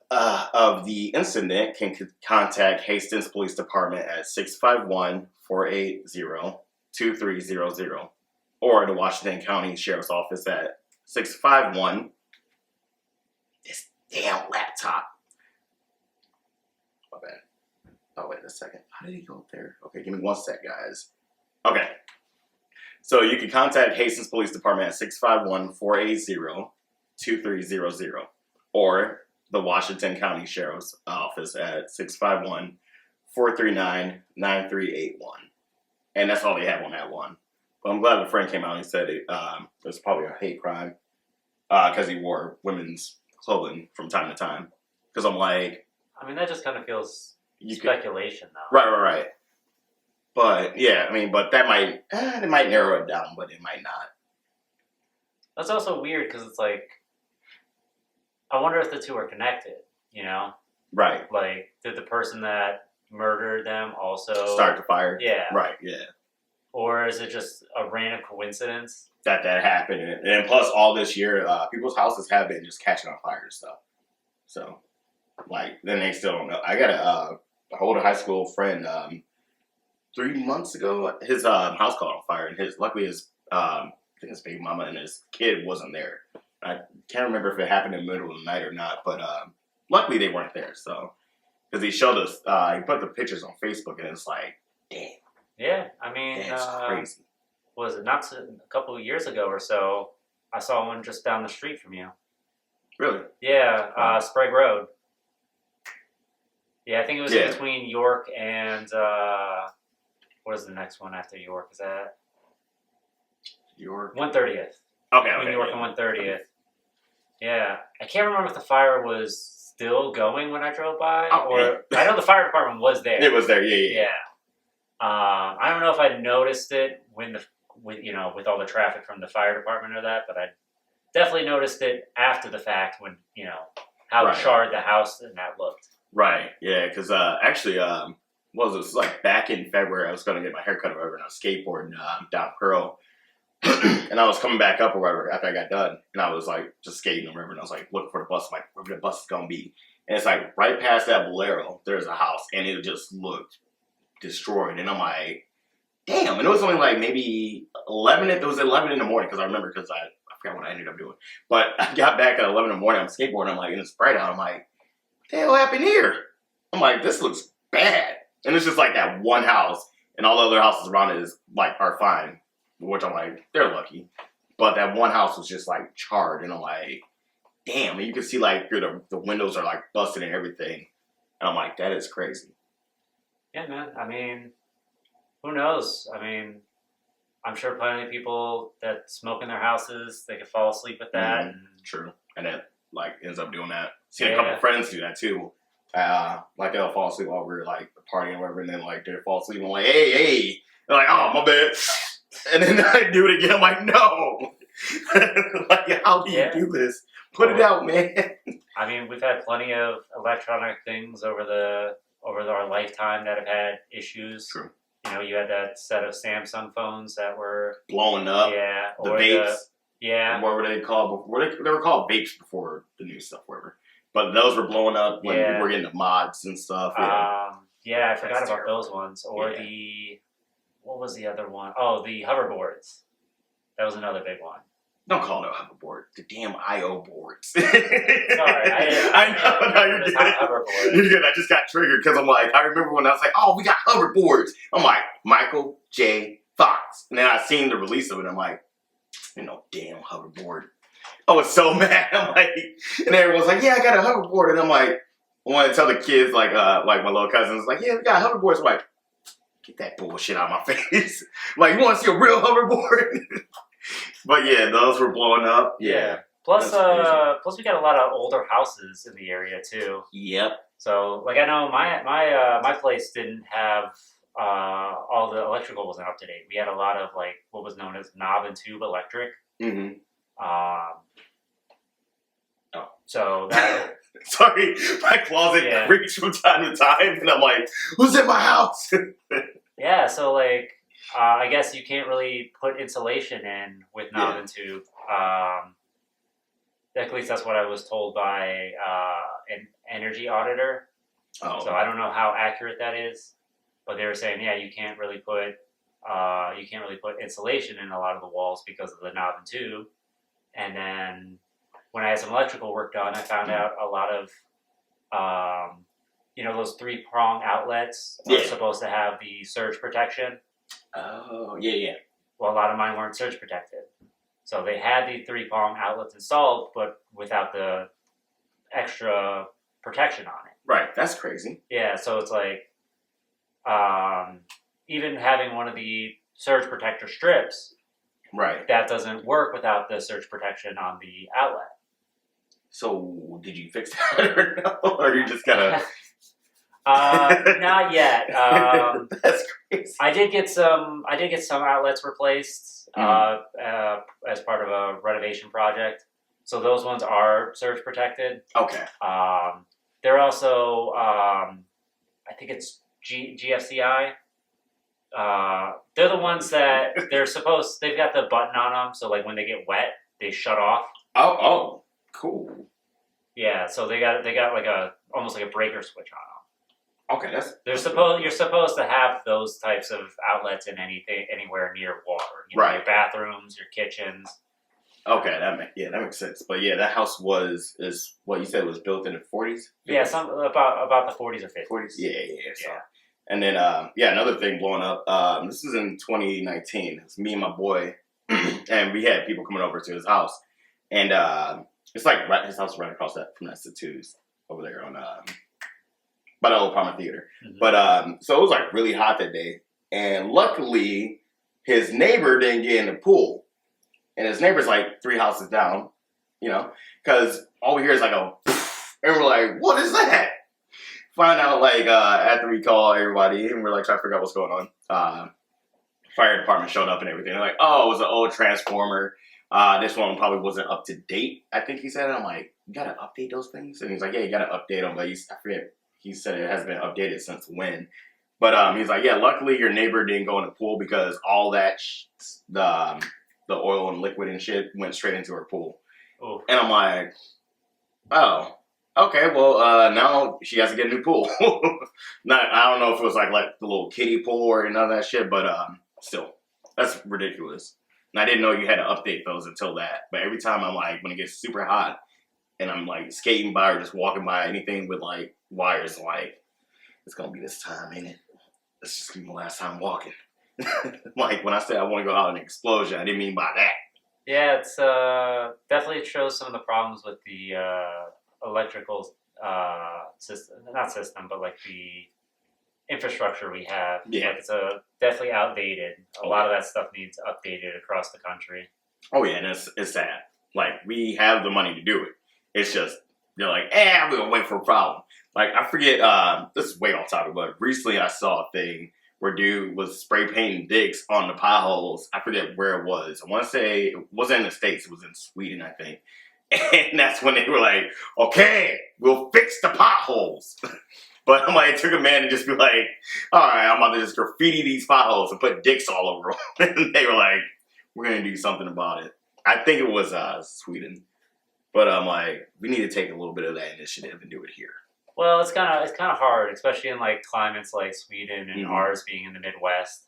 of the incident can contact Hastings Police Department at 651-480-2300 or the Washington County Sheriff's Office at 651. This damn laptop. My bad. Oh, wait a second. How did he go up there? Okay, give me one sec, guys. Okay. So you can contact Hastings Police Department at 651-480-2300 or the Washington County Sheriff's Office at 651-439-9381. And that's all they have on that one. But I'm glad the friend came out and said it was probably a hate crime because he wore women's clothing from time to time. Because I'm like... I mean, that just kind of feels speculation, though. Right. But, yeah, I mean, but that might... it might narrow it down, but it might not. That's also weird because it's like... I wonder if the two are connected, you know? Right. Like, did the person that murdered them also... start the fire? Yeah. Right, yeah. Or is it just a random coincidence? That happened. And plus, all this year, people's houses have been just catching on fire and stuff. So, like, then they still don't know. I got a older high school friend 3 months ago. His house caught on fire, and luckily his I think his baby mama and his kid wasn't there. I can't remember if it happened in the middle of the night or not, but luckily they weren't there. So, because he showed us, he put the pictures on Facebook, and it's like, damn. Yeah, I mean, that's crazy. Was it a couple of years ago or so? I saw one just down the street from you. Really? Yeah, Sprague Road. Yeah, I think it was in between York and what is the next one after York? Is that York? 130th. Okay. Between York and 130th. Yeah, I can't remember if the fire was still going when I drove by, or I know the fire department was there. It was there. Yeah. I don't know if I noticed it with all the traffic from the fire department or that, but definitely noticed it after the fact when, how charred the house and that looked. Right, yeah, because actually, what was it? It was like back in February, I was going to get my hair cut or whatever, and I was skateboarding down Pearl. And I was coming back up or whatever after I got done. And I was like just skating or whatever. And I was like looking for the bus. I'm like, where the bus is going to be? And it's like right past that Bolero, there's a house. And it just looked destroyed. And I'm like, damn. And it was only like maybe 11. It was 11 in the morning because I remember because I forgot what I ended up doing. But I got back at 11 in the morning. I'm skateboarding. I'm like, and it's bright out. I'm like, what the hell happened here? I'm like, this looks bad. And it's just like that one house. And all the other houses around it is like are fine. Which I'm like, they're lucky. But that one house was just like charred. And I'm like, damn. And you can see like the windows are like busted and everything. And I'm like, that is crazy. Yeah, man. I mean, who knows? I mean, I'm sure plenty of people that smoke in their houses, they could fall asleep with that. Mm-hmm. True. And it like ends up doing that. Seen a couple of friends do that too. Like they'll fall asleep while we're like partying or whatever. And then like they fall asleep. And I'm like, hey. They're like, oh, my bad. And then I do it again. I'm like, no. Like, how do you do this? Put it out, man. I mean, we've had plenty of electronic things over our lifetime that have had issues. True. You had that set of Samsung phones that were blowing up. Yeah. The vapes. What were they called? They were called vapes before the new stuff, whatever. But those were blowing up when we were getting the mods and stuff. I forgot about those ones. Or what was the other one? Oh, the hoverboards. That was another big one. Don't call it a hoverboard. The damn I/O boards. Sorry, I know. No, you're good. You're good. I just got triggered because I'm like, I remember when I was like, oh, we got hoverboards. I'm like, Michael J. Fox. And then I seen the release of it. I'm like, damn hoverboard. I was so mad. I'm like, and everyone's like, yeah, I got a hoverboard. And I'm like, I want to tell the kids, like my little cousins, like, yeah, we got hoverboards. I'm like, get that bullshit out of my face. Like, you want to see a real hoverboard? But yeah, those were blowing up. Yeah. Plus we got a lot of older houses in the area too. Yep. So, like, I know my place didn't have all the electrical wasn't up to date. We had a lot of like what was known as knob and tube electric. Mm-hmm. So that. Sorry, my closet creaks from time to time, and I'm like, who's in my house? Yeah, so like, I guess you can't really put insulation in with knob and tube. At least that's what I was told by an energy auditor. Oh. So I don't know how accurate that is, but they were saying, you can't really put insulation in a lot of the walls because of the knob and tube. And then when I had some electrical work done, I found out a lot of, those 3-prong outlets are supposed to have the surge protection. Oh, yeah. Well, a lot of mine weren't surge protected. So they had the 3-prong outlets installed, but without the extra protection on it. Right, that's crazy. Yeah, so it's like, even having one of the surge protector strips, right, that doesn't work without the surge protection on the outlet. So, did you fix that or no? Or you just gotta... Not yet. That's crazy. I did get some outlets replaced as part of a renovation project. So those ones are surge protected. Okay. They're also I think it's GFCI. They're the ones that they've got the button on them, so like when they get wet, they shut off. Oh, cool. Yeah, so they got like almost like a breaker switch on them. Okay, you're supposed to have those types of outlets in anywhere near water. Right. Your bathrooms, your kitchens. Okay, that makes sense. But yeah, that house is what you said was built in the 40s? Yeah, about the 40s or 50s. 40s? Yeah. So. And then another thing blowing up. This is in 2019. It's me and my boy, and we had people coming over to his house, and it's like his house right across from that Satoo's over there on by the old Palmer Theater. Mm-hmm. But so it was like really hot that day, and luckily his neighbor didn't get in the pool, and his neighbor's like 3 houses down, because all we hear is like a poof, and we're like, what is that? Find out like after we call everybody, and we're like trying to figure out what's going on. Fire department showed up and everything. They're like, oh, it was an old transformer. This one probably wasn't up to date, I think he said. I'm like, you gotta update those things? And he's like, yeah, you gotta update them. But I forget, he said it hasn't been updated since when. But he's like, yeah, luckily your neighbor didn't go in the pool because all that, the oil and liquid and shit went straight into her pool. Ooh. And I'm like, oh. Okay, well, now she has to get a new pool. I don't know if it was like the little kiddie pool or none of that shit, but still, that's ridiculous. And I didn't know you had to update those until that. But every time I'm like, when it gets super hot and I'm like skating by or just walking by anything with like wires, like, it's gonna be this time, ain't it? It's just gonna be my last time walking. Like when I said I want to go out in an explosion, I didn't mean by that. Yeah, it's definitely shows some of the problems with the electrical system, not system, but like the infrastructure we have. Yeah. Like it's definitely outdated. A lot of that stuff needs updated across the country. Oh yeah, and it's sad. Like we have the money to do it. It's just they're like, we're gonna wait for a problem. Like I forget. This is way off topic, but recently I saw a thing where dude was spray painting dicks on the potholes. I forget where it was. I want to say it wasn't in the States. It was in Sweden, I think. And that's when they were like, okay, we'll fix the potholes. But I'm like, it took a man to just be like, all right, I'm about to just graffiti these potholes and put dicks all over them. And they were like, we're going to do something about it. I think it was Sweden. But I'm like, we need to take a little bit of that initiative and do it here. Well, it's kind of hard, especially in like climates like Sweden and ours being in the Midwest.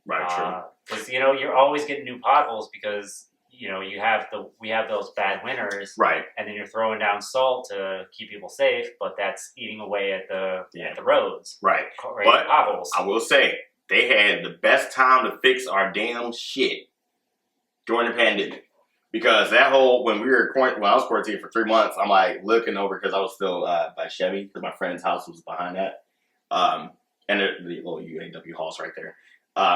Right, true. Because you're always getting new potholes because we have those bad winters, right? And then you're throwing down salt to keep people safe, but that's eating away at the roads, right? But potholes. I will say they had the best time to fix our damn shit during the pandemic. Because that whole, when I was quarantined for 3 months, I'm like looking over because I was still by Chevy because my friend's house was behind that. And the little UAW halls right there.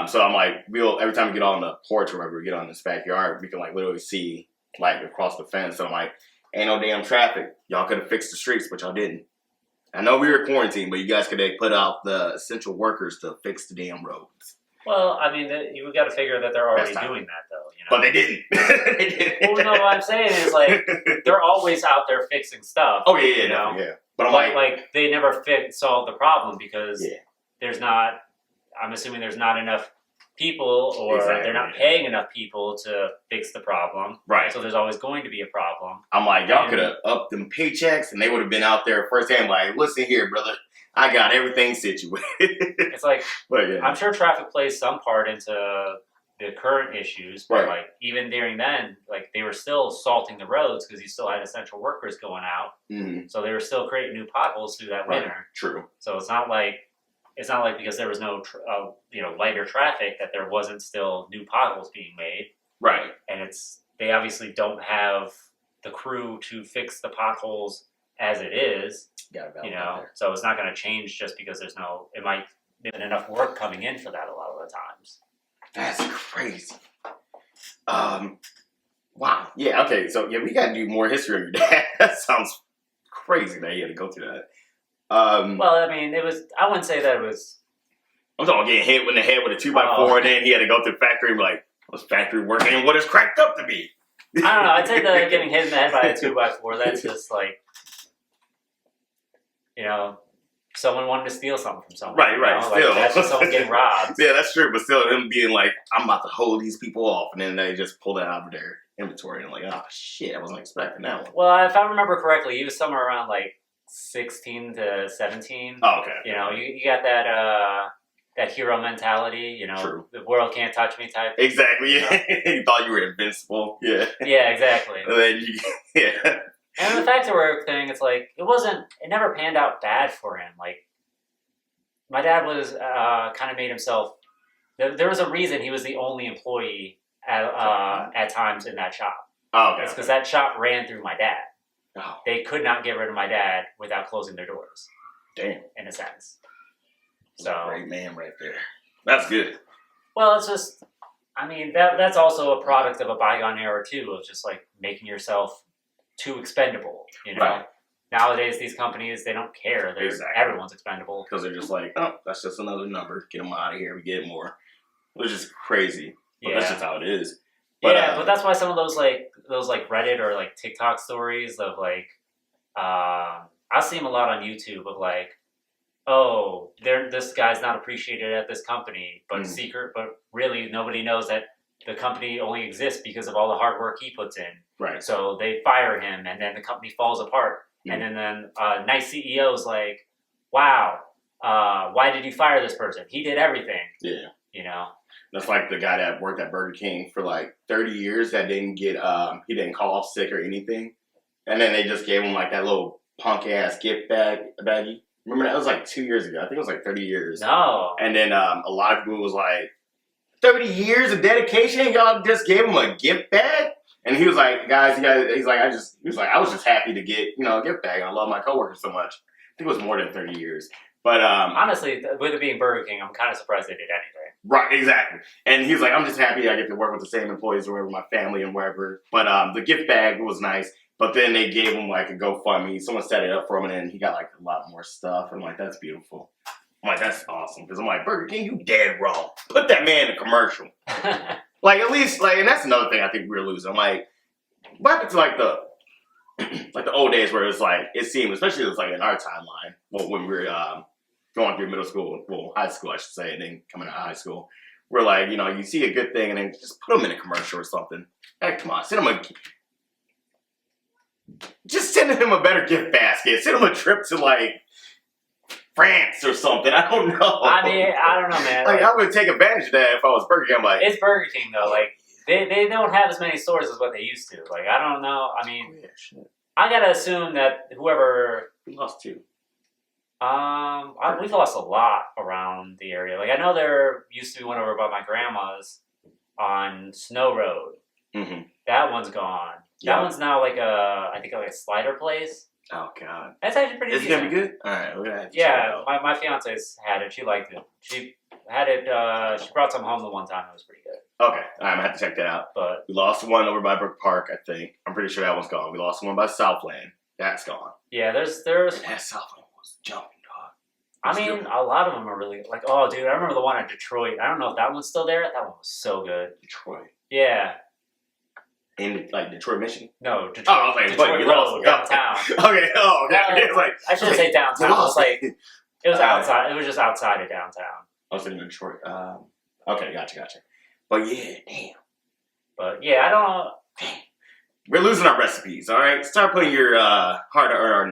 So I'm like, every time we get on the porch or wherever we get on this backyard, we can like literally see like across the fence. So I'm like, ain't no damn traffic. Y'all could have fixed the streets, but y'all didn't. I know we were quarantined, but you guys could have put out the essential workers to fix the damn roads. Well, I mean, you've got to figure that they're already doing that, though. But they didn't. They didn't. Well, no, what I'm saying is, like, they're always out there fixing stuff. Oh, yeah. But I'm like they never solve the problem because there's not, I'm assuming there's not enough people or they're not paying enough people to fix the problem. Right. So there's always going to be a problem. I'm like, y'all could have upped them paychecks and they would have been out there firsthand like, listen here, brother. I got everything situated. It's like, I'm sure traffic plays some part into the current issues, but like even during then, like they were still salting the roads because you still had essential workers going out. Mm-hmm. So they were still creating new potholes through that winter. True. So it's not like because there was no lighter traffic that there wasn't still new potholes being made. Right. And they obviously don't have the crew to fix the potholes as it is. So it's not going to change just because it might be enough work coming in for that a lot of the times. That's crazy. Wow. Yeah. Okay. So we got to do more history on your dad. That sounds crazy that he had to go through that. Well, I mean, I wouldn't say that it was. I'm talking getting hit in the head with a 2x4, and then he had to go to the factory and be like, "Was factory working? And what it's cracked up to be?" I don't know. I'd say that getting hit in the head by a 2x4, that's just like. Someone wanted to steal something from someone. Right. Still. Like, that's just someone getting robbed. Yeah, that's true. But still, him being like, I'm about to hold these people off. And then they just pull that out of their inventory. And I'm like, oh, shit, I wasn't expecting that one. Well, if I remember correctly, he was somewhere around like 16 to 17. Oh, okay. You got that hero mentality, True. The world can't touch me type. Exactly. You thought you were invincible. Yeah. Yeah, exactly. And then And the fact of work thing, it's like, it never panned out bad for him. Like, my dad was, kind of made himself, there was a reason he was the only employee at times in that shop. Oh, okay. It's because that shop ran through my dad. Oh. They could not get rid of my dad without closing their doors. Damn. In a sense. So great man right there. That's good. Well, it's just, I mean, that's also a product of a bygone era, too, of just, like, making yourself too expendable, Right. Nowadays, these companies, they don't care. Everyone's expendable. Because they're just like, oh, that's just another number. Get them out of here. We get more. Which is crazy. But that's just how it is. But that's why some of those Reddit or like TikTok stories of like, I see them a lot on YouTube of like, oh, this guy's not appreciated at this company, but but really nobody knows that the company only exists because of all the hard work he puts in. Right. So they fire him, and then the company falls apart. And then nice CEO's like, wow, why did you fire this person? He did everything. Yeah. You know? That's like the guy that worked at Burger King for like 30 years that didn't get, he didn't call off sick or anything. And then they just gave him like that little punk ass gift baggie. Remember that? It was like 2 years ago. I think it was like 30 years. No. And then a lot of people was like, 30 years of dedication? Y'all just gave him a gift bag? And he was like, guys, he's like, I was just happy to get, a gift bag. I love my coworkers so much. I think it was more than 30 years. But honestly, with it being Burger King, I'm kind of surprised they did anything. Right, exactly. And he's like, I'm just happy I get to work with the same employees or wherever, my family and wherever. But the gift bag was nice. But then they gave him like a GoFundMe. Someone set it up for him, and then he got like a lot more stuff. I'm like, that's beautiful. I'm like, that's awesome. Because I'm like, Burger King, you dead wrong. Put that man in a commercial. Like, at least, like, and that's another thing I think we're losing. I'm like, what happened to like the old days where it was like, it seemed, especially it was like in our timeline, when we were going through middle school, well, high school, I should say, and then coming out of high school, we're like, you see a good thing and then just put them in a commercial or something. Hey, come on, just send him a better gift basket. Send him a trip to like France or something. I don't know. I mean, I don't know, man. Like, I would take advantage of that if I was Burger King. I'm like, it's Burger King though. Like they don't have as many stores as what they used to. Like I don't know. I mean, shit. I gotta assume that whoever We lost two. We've lost a lot around the area. Like I know there used to be one over by my grandma's on Snow Road. Mm-hmm. That one's gone. Yep. That one's now like a slider place. Oh god, that's actually pretty. Is it gonna be good? All right, we're gonna have to check it out. my fiance's had it. She liked it. She had it. She brought some home the one time. It was pretty good. Okay, I'm gonna have to check that out. But we lost one over by Brook Park. I think I'm pretty sure that one's gone. We lost one by Southland. That's gone. Yeah, there's. That Southland was jumping, dog. I mean, a lot of them are really like. Oh, dude, I remember the one at Detroit. I don't know if that one's still there. That one was so good. Detroit. Yeah. In like Detroit, Michigan? No, Detroit. Oh, I was like, Detroit you Road, lost downtown. Okay, oh, okay. No, like, I shouldn't say downtown. It was like it was outside. It was just outside of downtown. I was in Detroit. Okay, gotcha. But yeah, damn. But yeah, I don't. We're losing our recipes. All right, start putting your hard-earned